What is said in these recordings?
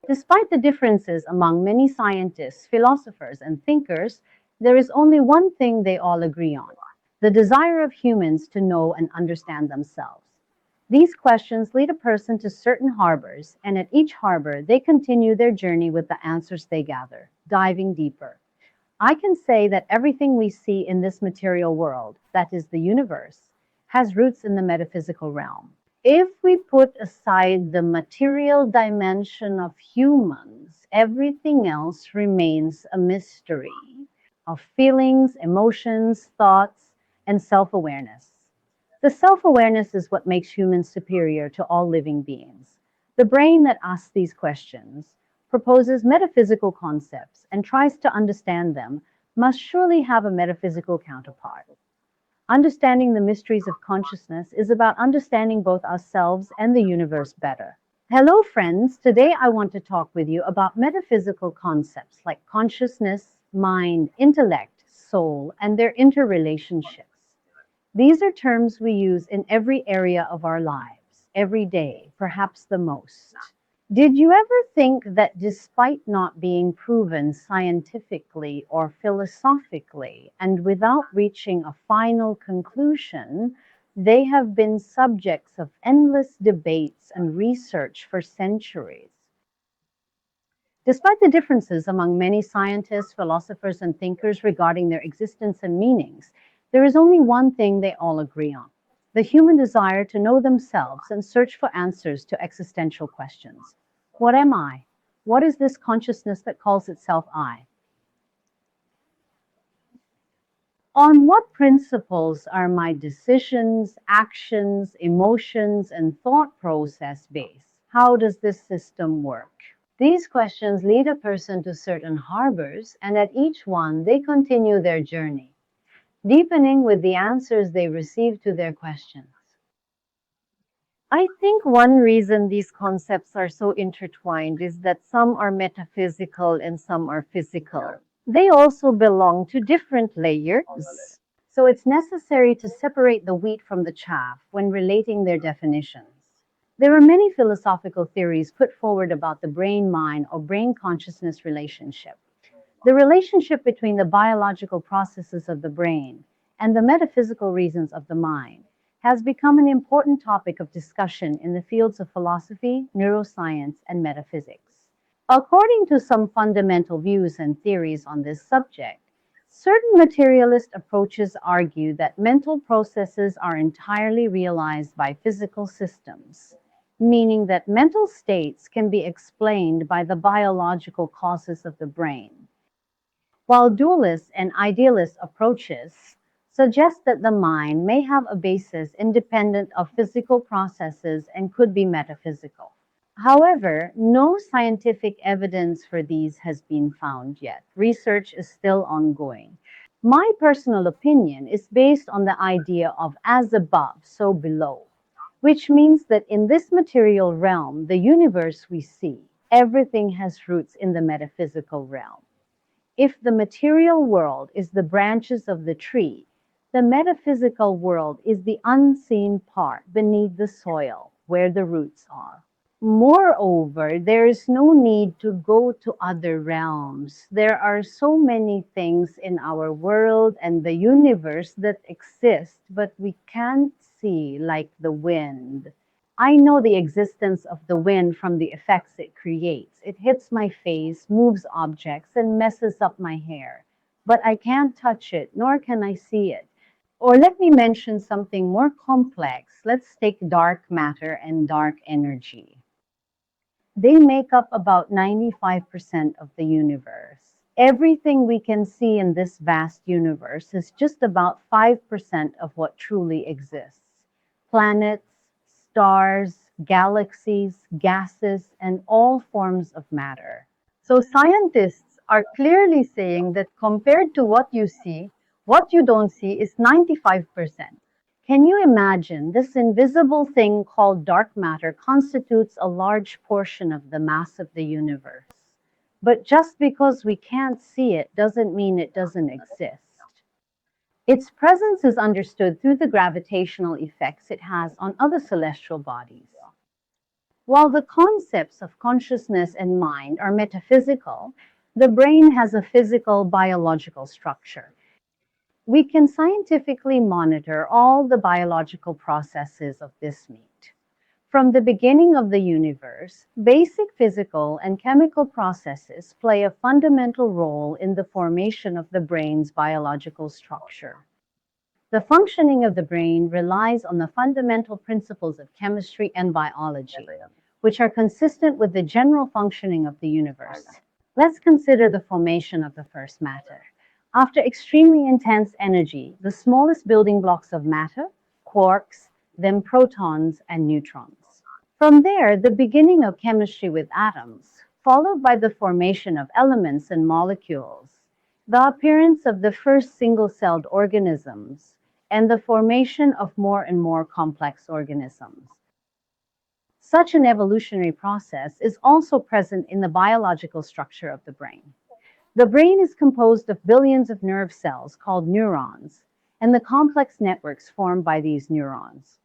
Despite the differences among many scientists, philosophers, and thinkers, there is only one thing they all agree on: the desire of humans to know and understand themselves. These questions lead a person to certain harbors, and at each harbor, they continue their journey with the answers they gather, diving deeper. I can say that everything we see in this material world, that is the universe, has roots in the metaphysical realm. If we put aside the material dimension of humans, everything else remains a mystery of feelings, emotions, thoughts, and self awareness. The self awareness is what makes humans superior to all living beings. The brain that asks these questions, proposes metaphysical concepts, and tries to understand them must surely have a metaphysical counterpart. Understanding the mysteries of consciousness is about understanding both ourselves and the universe better. Hello, friends. Today I want to talk with you about metaphysical concepts like consciousness, mind, intellect, soul, and their interrelationships. These are terms we use in every area of our lives, every day, perhaps the most. Did you ever think that despite not being proven scientifically or philosophically, and without reaching a final conclusion, they have been subjects of endless debates and research for centuries? Despite the differences among many scientists, philosophers, and thinkers regarding their existence and meanings, there is only one thing they all agree on: the human desire to know themselves and search for answers to existential questions. What am I? What is this consciousness that calls itself I? On what principles are my decisions, actions, emotions, and thought process based? How does this system work? These questions lead a person to certain harbors, and at each one they continue their journey, deepening with the answers they receive to their questions. I think one reason these concepts are so intertwined is that some are metaphysical and some are physical. They also belong to different layers, so it's necessary to separate the wheat from the chaff when relating their definitions. There are many philosophical theories put forward about the brain-mind or brain-consciousness relationship. The relationship between the biological processes of the brain and the metaphysical reasons of the mind has become an important topic of discussion in the fields of philosophy, neuroscience, and metaphysics. According to some fundamental views and theories on this subject, certain materialist approaches argue that mental processes are entirely realized by physical systems, meaning that mental states can be explained by the biological causes of the brain, while dualist and idealist approaches suggest that the mind may have a basis independent of physical processes and could be metaphysical. However, no scientific evidence for these has been found yet. Research is still ongoing. My personal opinion is based on the idea of as above, so below, which means that in this material realm, the universe we see, everything has roots in the metaphysical realm. If the material world is the branches of the tree, the metaphysical world is the unseen part beneath the soil where the roots are. Moreover, there is no need to go to other realms. There are so many things in our world and the universe that exist, but we can't see, like the wind. I know the existence of the wind from the effects it creates. It hits my face, moves objects, and messes up my hair. But I can't touch it, nor can I see it. Or let me mention something more complex. Let's take dark matter and dark energy. They make up about 95% of the universe. Everything we can see in this vast universe is just about 5% of what truly exists. Planets, stars, galaxies, gases, and all forms of matter. So scientists are clearly saying that compared to what you see, what you don't see is 95%. Can you imagine this invisible thing called dark matter constitutes a large portion of the mass of the universe? But just because we can't see it doesn't mean it doesn't exist. Its presence is understood through the gravitational effects it has on other celestial bodies. While the concepts of consciousness and mind are metaphysical, the brain has a physical biological structure. We can scientifically monitor all the biological processes of this meat. From the beginning of the universe, basic physical and chemical processes play a fundamental role in the formation of the brain's biological structure. The functioning of the brain relies on the fundamental principles of chemistry and biology, which are consistent with the general functioning of the universe. Let's consider the formation of the first matter. After extremely intense energy, the smallest building blocks of matter, quarks, then protons and neutrons. From there, the beginning of chemistry with atoms, followed by the formation of elements and molecules, the appearance of the first single-celled organisms, and the formation of more and more complex organisms. Such an evolutionary process is also present in the biological structure of the brain. The brain is composed of billions of nerve cells called neurons, and the complex networks formed by these neurons.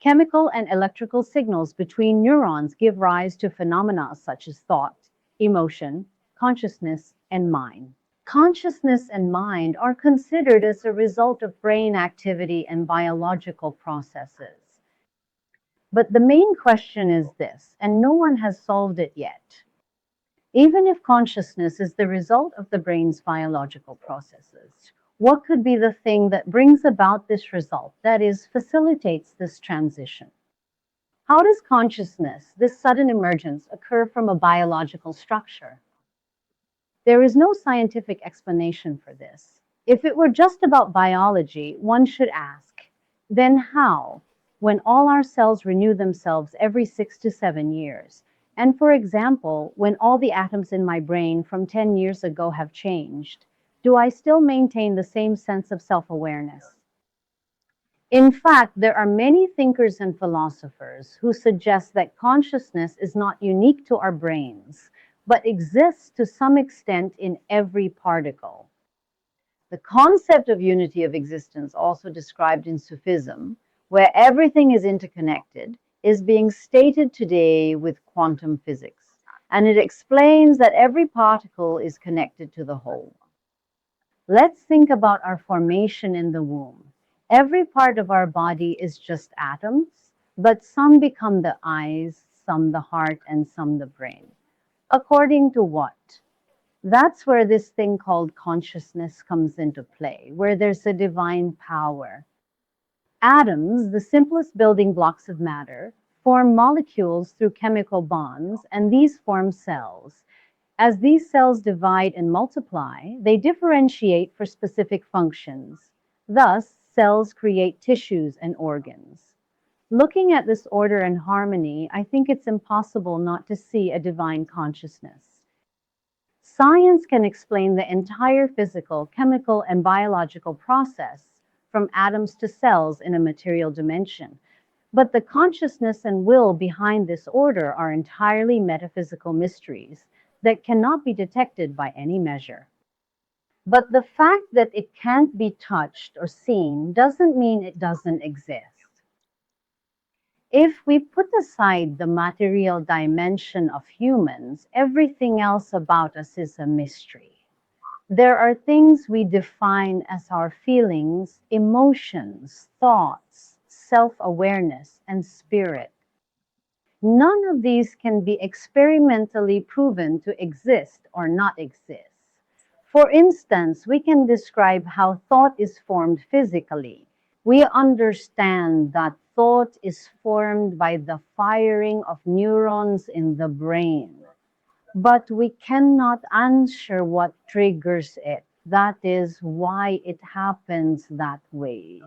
Chemical and electrical signals between neurons give rise to phenomena such as thought, emotion, consciousness, and mind. Consciousness and mind are considered as a result of brain activity and biological processes. But the main question is this, and no one has solved it yet. Even if consciousness is the result of the brain's biological processes, what could be the thing that brings about this result, that is, facilitates this transition? How does consciousness, this sudden emergence, occur from a biological structure? There is no scientific explanation for this. If it were just about biology, one should ask, then how, when all our cells renew themselves every 6 to 7 years, and for example, when all the atoms in my brain from 10 years ago have changed, do I still maintain the same sense of self-awareness? In fact, there are many thinkers and philosophers who suggest that consciousness is not unique to our brains, but exists to some extent in every particle. The concept of unity of existence, also described in Sufism, where everything is interconnected, is being stated today with quantum physics, and it explains that every particle is connected to the whole. Let's think about our formation in the womb. Every part of our body is just atoms, but some become the eyes, some the heart, and some the brain. According to what? That's where this thing called consciousness comes into play, where there's a divine power. Atoms, the simplest building blocks of matter, form molecules through chemical bonds, and these form cells. As these cells divide and multiply, they differentiate for specific functions. Thus, cells create tissues and organs. Looking at this order and harmony, I think it's impossible not to see a divine consciousness. Science can explain the entire physical, chemical, and biological process, from atoms to cells in a material dimension. But the consciousness and will behind this order are entirely metaphysical mysteries that cannot be detected by any measure. But the fact that it can't be touched or seen doesn't mean it doesn't exist. If we put aside the material dimension of humans, everything else about us is a mystery. There are things we define as our feelings, emotions, thoughts, self-awareness, and spirit. None of these can be experimentally proven to exist or not exist. For instance, we can describe how thought is formed physically. We understand that thought is formed by the firing of neurons in the brain. But we cannot answer what triggers it. That is why it happens that way.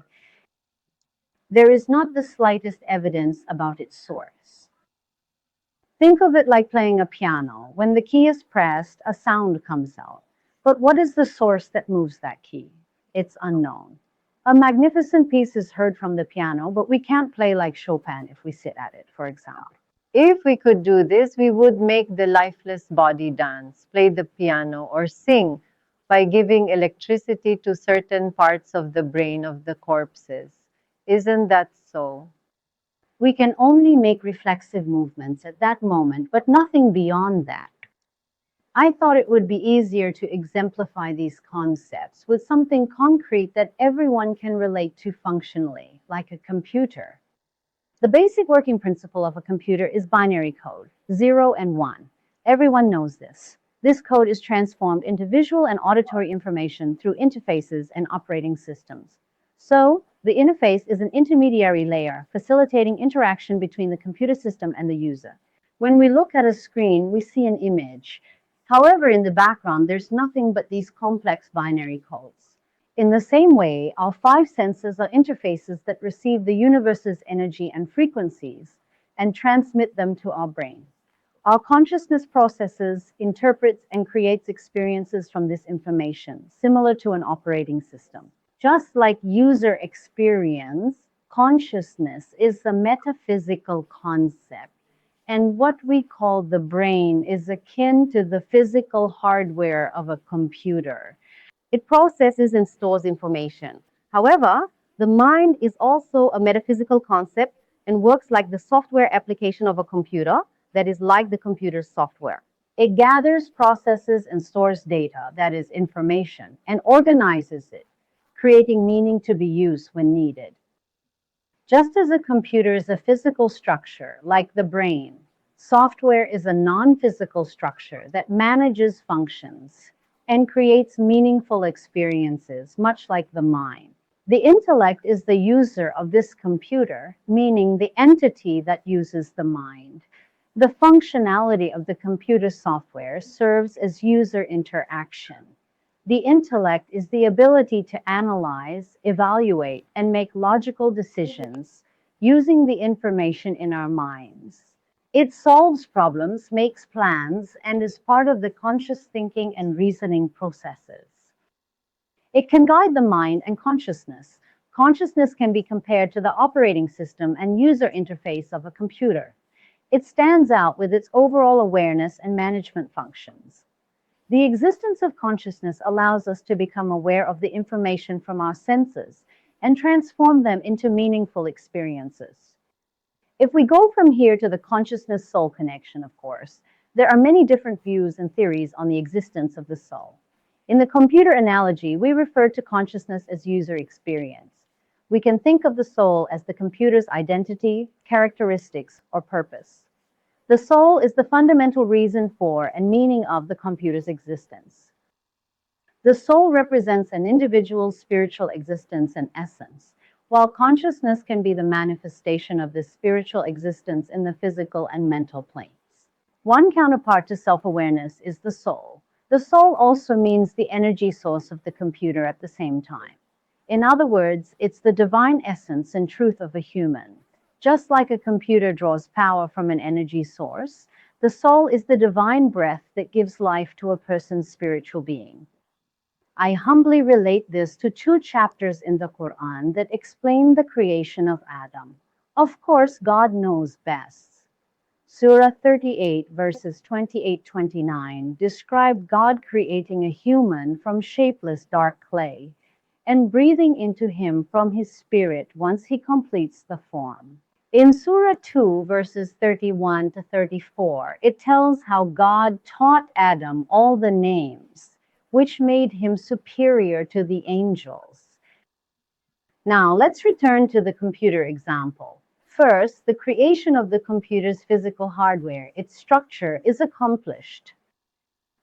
There is not the slightest evidence about its source. Think of it like playing a piano. When the key is pressed, a sound comes out. But what is the source that moves that key? It's unknown. A magnificent piece is heard from the piano, but we can't play like Chopin if we sit at it, for example. If we could do this, we would make the lifeless body dance, play the piano, or sing by giving electricity to certain parts of the brain of the corpses. Isn't that so? We can only make reflexive movements at that moment, but nothing beyond that. I thought it would be easier to exemplify these concepts with something concrete that everyone can relate to functionally, like a computer. The basic working principle of a computer is binary code, 0 and 1. Everyone knows this. This code is transformed into visual and auditory information through interfaces and operating systems. So, the interface is an intermediary layer facilitating interaction between the computer system and the user. When we look at a screen, we see an image. However, in the background, there's nothing but these complex binary codes. In the same way, our five senses are interfaces that receive the universe's energy and frequencies and transmit them to our brain. Our consciousness processes, interprets, and creates experiences from this information, similar to an operating system. Just like user experience, consciousness is a metaphysical concept. And what we call the brain is akin to the physical hardware of a computer. It processes and stores information. However, the mind is also a metaphysical concept and works like the software application of a computer that is like the computer's software. It gathers, processes, and stores data, that is information, and organizes it, creating meaning to be used when needed. Just as a computer is a physical structure, like the brain, software is a non-physical structure that manages functions and creates meaningful experiences, much like the mind. The intellect is the user of this computer, meaning the entity that uses the mind. The functionality of the computer software serves as user interaction. The intellect is the ability to analyze, evaluate, and make logical decisions using the information in our minds. It solves problems, makes plans, and is part of the conscious thinking and reasoning processes. It can guide the mind and consciousness. Consciousness can be compared to the operating system and user interface of a computer. It stands out with its overall awareness and management functions. The existence of consciousness allows us to become aware of the information from our senses and transform them into meaningful experiences. If we go from here to the consciousness-soul connection, of course, there are many different views and theories on the existence of the soul. In the computer analogy, we refer to consciousness as user experience. We can think of the soul as the computer's identity, characteristics, or purpose. The soul is the fundamental reason for and meaning of the computer's existence. The soul represents an individual's spiritual existence and essence, while consciousness can be the manifestation of this spiritual existence in the physical and mental planes. One counterpart to self-awareness is the soul. The soul also means the energy source of the computer at the same time. In other words, it's the divine essence and truth of a human. Just like a computer draws power from an energy source, the soul is the divine breath that gives life to a person's spiritual being. I humbly relate this to two chapters in the Quran that explain the creation of Adam. Of course, God knows best. Surah 38, verses 28-29, describe God creating a human from shapeless dark clay and breathing into him from his spirit once he completes the form. In Surah 2, verses 31-34, it tells how God taught Adam all the names, which made him superior to the angels. Now, let's return to the computer example. First, the creation of the computer's physical hardware, its structure, is accomplished.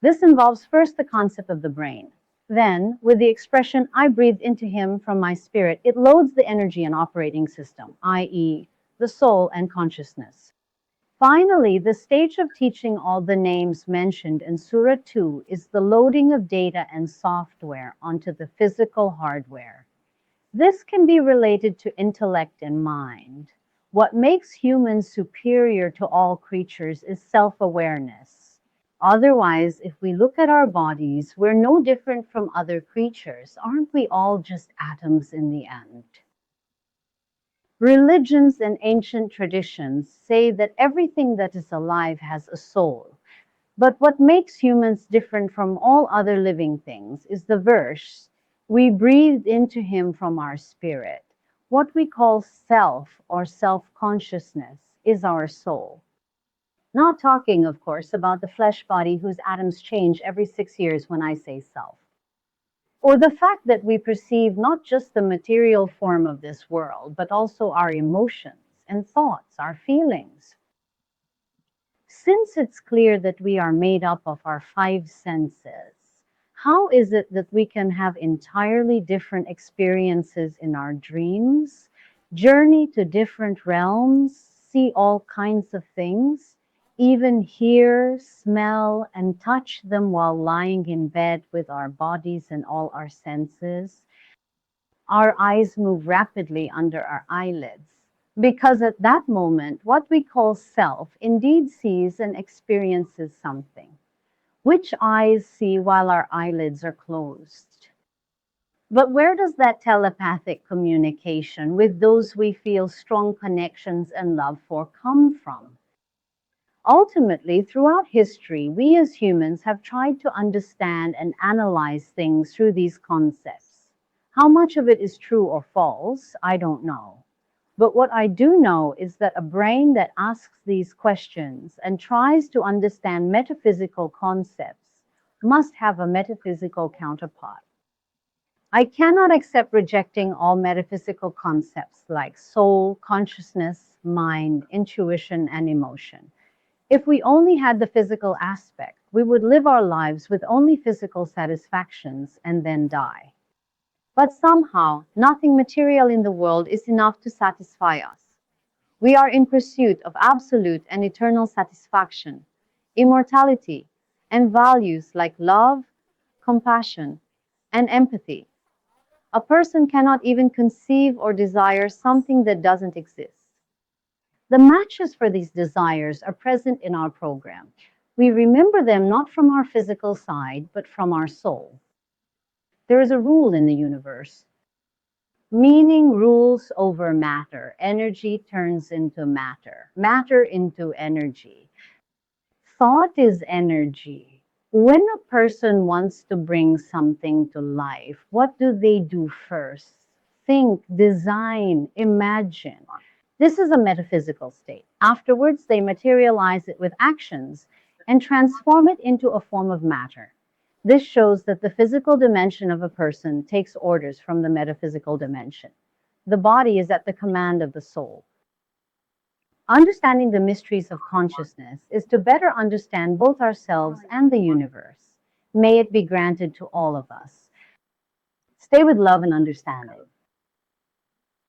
This involves first the concept of the brain. Then, with the expression, I breathed into him from my spirit, it loads the energy and operating system, i.e., the soul and consciousness. Finally, the stage of teaching all the names mentioned in Surah 2 is the loading of data and software onto the physical hardware. This can be related to intellect and mind. What makes humans superior to all creatures is self-awareness. Otherwise, if we look at our bodies, we're no different from other creatures. Aren't we all just atoms in the end? Religions and ancient traditions say that everything that is alive has a soul. But what makes humans different from all other living things is the verse, we breathed into him from our spirit. What we call self or self-consciousness is our soul. Not talking, of course, about the flesh body whose atoms change every 6 years when I say self. Or the fact that we perceive not just the material form of this world, but also our emotions and thoughts, our feelings. Since it's clear that we are made up of our five senses, how is it that we can have entirely different experiences in our dreams, journey to different realms, see all kinds of things, even hear, smell, and touch them while lying in bed with our bodies and all our senses? Our eyes move rapidly under our eyelids, because at that moment, what we call self indeed sees and experiences something, which eyes see while our eyelids are closed. But where does that telepathic communication with those we feel strong connections and love for come from? Ultimately, throughout history, we as humans have tried to understand and analyze things through these concepts. How much of it is true or false, I don't know. But what I do know is that a brain that asks these questions and tries to understand metaphysical concepts must have a metaphysical counterpart. I cannot accept rejecting all metaphysical concepts like soul, consciousness, mind, intuition, and emotion. If we only had the physical aspect, we would live our lives with only physical satisfactions and then die. But somehow, nothing material in the world is enough to satisfy us. We are in pursuit of absolute and eternal satisfaction, immortality, and values like love, compassion, and empathy. A person cannot even conceive or desire something that doesn't exist. The matches for these desires are present in our program. We remember them not from our physical side, but from our soul. There is a rule in the universe. Meaning rules over matter. Energy turns into matter. Matter into energy. Thought is energy. When a person wants to bring something to life, what do they do first? Think, design, imagine. This is a metaphysical state. Afterwards, they materialize it with actions and transform it into a form of matter. This shows that the physical dimension of a person takes orders from the metaphysical dimension. The body is at the command of the soul. Understanding the mysteries of consciousness is to better understand both ourselves and the universe. May it be granted to all of us. Stay with love and understanding.